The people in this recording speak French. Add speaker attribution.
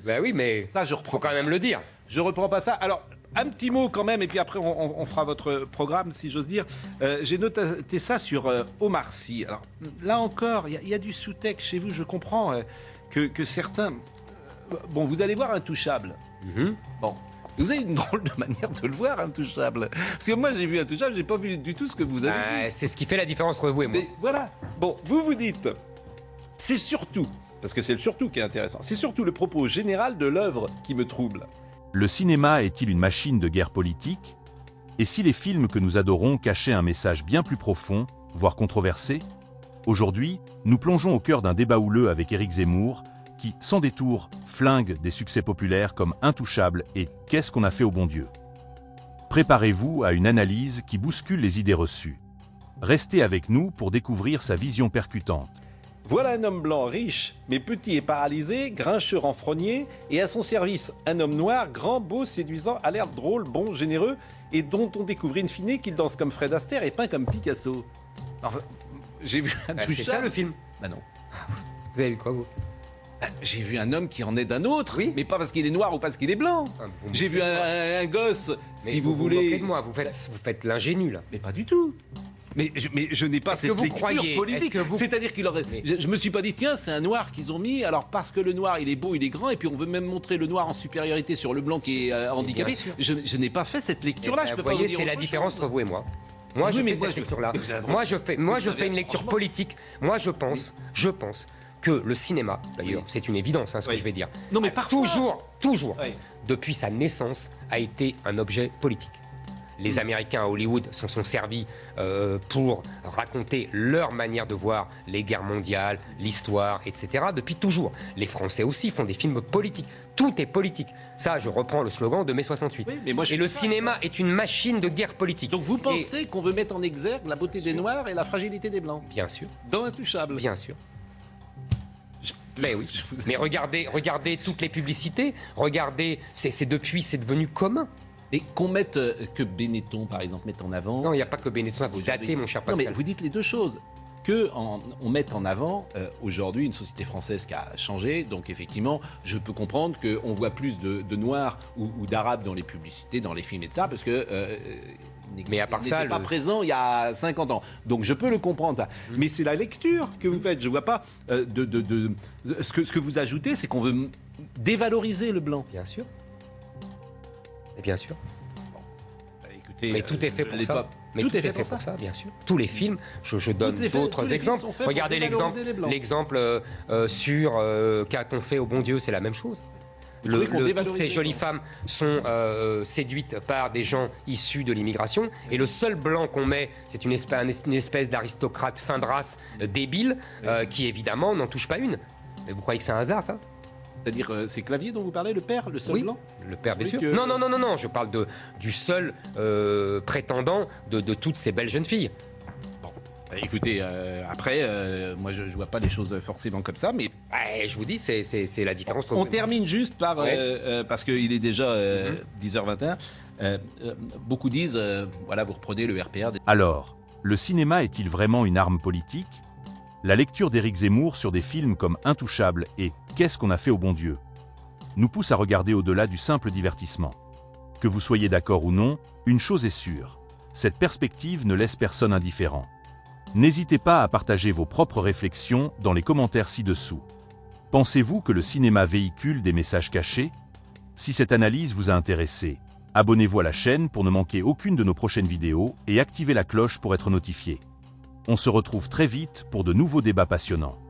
Speaker 1: Bah oui, mais
Speaker 2: Ça, je reprends.
Speaker 1: faut quand même le dire.
Speaker 2: Je reprends pas ça. Alors, un petit mot quand même, et puis après on fera votre programme, si j'ose dire. J'ai noté ça sur Omar Sy. Alors là encore, il y a du sous-texte chez vous. Je comprends que certains. Bon, vous allez voir Intouchable. Bon. Vous avez une drôle de manière de le voir, Intouchable. Parce que moi, j'ai vu Intouchable, j'ai pas vu du tout ce que vous avez vu.
Speaker 1: C'est ce qui fait la différence entre vous et moi.
Speaker 2: Mais voilà. Bon, vous vous dites, c'est surtout, parce que c'est le surtout qui est intéressant, c'est surtout le propos général de l'œuvre qui me trouble.
Speaker 3: Le cinéma est-il une machine de guerre politique? Et si les films que nous adorons cachaient un message bien plus profond, voire controversé? Aujourd'hui, nous plongeons au cœur d'un débat houleux avec Éric Zemmour, qui, sans détour, flingue des succès populaires comme Intouchable et Qu'est-ce qu'on a fait au bon Dieu? Préparez-vous à une analyse qui bouscule les idées reçues. Restez avec nous pour découvrir sa vision percutante.
Speaker 2: Voilà un homme blanc riche, mais petit et paralysé, grincheux renfrogné, et à son service, un homme noir, grand, beau, séduisant, à l'air drôle, bon, généreux, et dont on découvre in fine qu'il danse comme Fred Astaire et peint comme Picasso. Alors, j'ai vu Intouchable.
Speaker 1: C'est ça le film.
Speaker 2: Bah non.
Speaker 1: Vous avez vu quoi, vous?
Speaker 2: J'ai vu un homme qui en est d'un autre,
Speaker 1: Oui.
Speaker 2: mais pas parce qu'il est noir ou parce qu'il est blanc.
Speaker 1: Vous me
Speaker 2: J'ai vu un gosse,
Speaker 1: Mais
Speaker 2: si vous
Speaker 1: vous moquez
Speaker 2: voulez.
Speaker 1: de moi, vous faites l'ingénu, là.
Speaker 2: Mais pas du tout. Mais je n'ai pas
Speaker 1: Est-ce que
Speaker 2: cette
Speaker 1: vous
Speaker 2: lecture
Speaker 1: croyez-
Speaker 2: politique.
Speaker 1: est-ce que vous-
Speaker 2: C'est-à-dire qu'il aurait.
Speaker 1: Mais-
Speaker 2: Je me suis pas dit, tiens, c'est un noir qu'ils ont mis, alors parce que le noir, il est beau, il est grand, et puis on veut même montrer le noir en supériorité sur le blanc qui est handicapé.
Speaker 1: sûr.
Speaker 2: Je n'ai pas fait cette lecture-là, je peux
Speaker 1: Vous
Speaker 2: pas vous
Speaker 1: voyez,
Speaker 2: dire
Speaker 1: c'est la
Speaker 2: autre
Speaker 1: différence
Speaker 2: chose.
Speaker 1: entre vous et moi. Moi,
Speaker 2: Oui,
Speaker 1: je
Speaker 2: mais
Speaker 1: fais
Speaker 2: moi,
Speaker 1: cette
Speaker 2: je-
Speaker 1: lecture-là.
Speaker 2: mais vous avez le droit.
Speaker 1: Moi, je fais
Speaker 2: avez-
Speaker 1: une lecture
Speaker 2: franchement.
Speaker 1: politique. Moi, je pense que le cinéma, d'ailleurs,
Speaker 2: Oui.
Speaker 1: c'est une évidence, ce
Speaker 2: Oui.
Speaker 1: que je vais dire,
Speaker 2: Non, mais
Speaker 1: a
Speaker 2: parfois-
Speaker 1: toujours,
Speaker 2: Oui.
Speaker 1: depuis sa naissance, a été un objet politique. Les Américains à Hollywood s'en sont servis pour raconter leur manière de voir les guerres mondiales, l'histoire, etc. Depuis toujours. Les Français aussi font des films politiques. Tout est politique. Ça, je reprends le slogan de mai 68.
Speaker 2: Oui, mais moi, je
Speaker 1: et le
Speaker 2: suis pas
Speaker 1: cinéma est une machine de guerre politique.
Speaker 2: Donc vous
Speaker 1: Et-
Speaker 2: pensez qu'on veut mettre en exergue la beauté des noirs et la fragilité des blancs
Speaker 1: Bien sûr,
Speaker 2: dans Intouchable?
Speaker 1: bien sûr. Mais oui.
Speaker 2: Je vous
Speaker 1: Mais regardez toutes les publicités. Regardez, c'est devenu commun.
Speaker 2: Et qu'on mette que Benetton, par exemple, mette en avant.
Speaker 1: Non, il n'y a pas que Benetton à vous
Speaker 2: Aujourd'hui-
Speaker 1: dater, mon cher
Speaker 2: Non,
Speaker 1: Pascal.
Speaker 2: mais vous dites les deux choses. On mette en avant aujourd'hui une société française qui a changé. Donc effectivement, je peux comprendre qu'on voit plus de noirs ou d'arabes dans les publicités, dans les films et de ça, parce que
Speaker 1: Mais à part ça,
Speaker 2: n'était pas présent il y a 50 ans. Donc je peux le comprendre ça. Mais c'est la lecture que vous faites. Je vois pas ce que vous ajoutez, c'est qu'on veut dévaloriser le blanc.
Speaker 1: Bien sûr. Et bien sûr.
Speaker 2: Bah, écoutez,
Speaker 1: Mais tout est fait
Speaker 2: je
Speaker 1: pour
Speaker 2: l'ai
Speaker 1: ça.
Speaker 2: pas-
Speaker 1: Mais tout est fait pour ça, bien sûr. Tous les films, je donne
Speaker 2: Tout est fait- tous
Speaker 1: d'autres
Speaker 2: les films
Speaker 1: exemples.
Speaker 2: sont faits pour
Speaker 1: Regardez
Speaker 2: dévaloriser les Blancs.
Speaker 1: l'exemple sur Qu'a-t-on fait au bon Dieu, c'est la même chose.
Speaker 2: Vous trouvez qu'on
Speaker 1: Toutes
Speaker 2: dévalorise
Speaker 1: ces
Speaker 2: les
Speaker 1: jolies
Speaker 2: Blancs
Speaker 1: femmes sont séduites par des gens issus de l'immigration. Et le seul blanc qu'on met, c'est une espèce d'aristocrate fin de race débile qui, évidemment, n'en touche pas une. Mais vous croyez que c'est un hasard, ça?
Speaker 2: C'est-à-dire, c'est Clavier dont vous parlez, le père, le seul
Speaker 1: Oui,
Speaker 2: blanc?
Speaker 1: le père, bien
Speaker 2: Oui,
Speaker 1: sûr.
Speaker 2: que-
Speaker 1: Non, je parle du seul prétendant de toutes ces belles jeunes filles.
Speaker 2: Bah, écoutez, après, moi je vois pas les choses forcément comme ça, mais
Speaker 1: Ouais, je vous dis, c'est la différence. entre
Speaker 2: on
Speaker 1: vous.
Speaker 2: termine juste par,
Speaker 1: Ouais.
Speaker 2: parce qu'il est déjà 10h21, beaucoup disent, voilà, vous reprenez le RPR.
Speaker 3: Alors, le cinéma est-il vraiment une arme politique? La lecture d'Éric Zemmour sur des films comme Intouchable et Qu'est-ce qu'on a fait au bon Dieu nous pousse à regarder au-delà du simple divertissement. Que vous soyez d'accord ou non, une chose est sûre, cette perspective ne laisse personne indifférent. N'hésitez pas à partager vos propres réflexions dans les commentaires ci-dessous. Pensez-vous que le cinéma véhicule des messages cachés? Si cette analyse vous a intéressé, abonnez-vous à la chaîne pour ne manquer aucune de nos prochaines vidéos et activez la cloche pour être notifié. On se retrouve très vite pour de nouveaux débats passionnants.